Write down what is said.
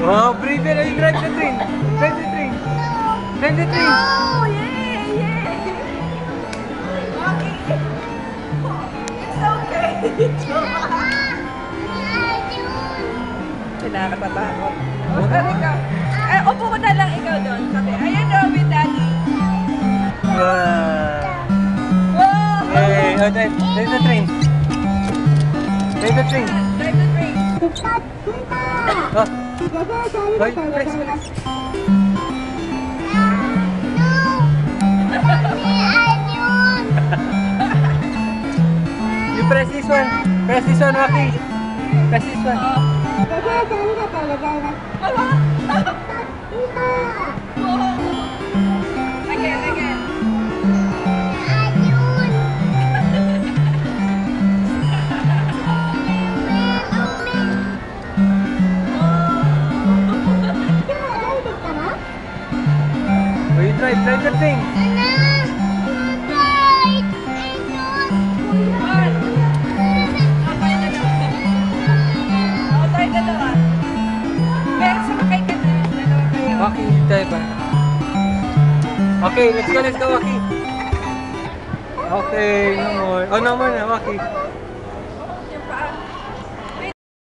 Wow, breathe in and drive the train. Drive the train. Drive the train. Oh, yay, yay. Okay. It's okay. Nakakatakot. O, sabi ka. Upo ko na lang ikaw doon. Sabi, ayan daw with daddy. Wow. Whoa! Hey, oh, drive the train. Drive the train. Drive the train. Oh. Hoy, press, press. You press this one. Press this one, Waki. Press this one. Again, again. Oh, you drive the train. Waki, tayo ba? Okay, let's go, Waki. Okay, no more. Oh, no more na, Waki.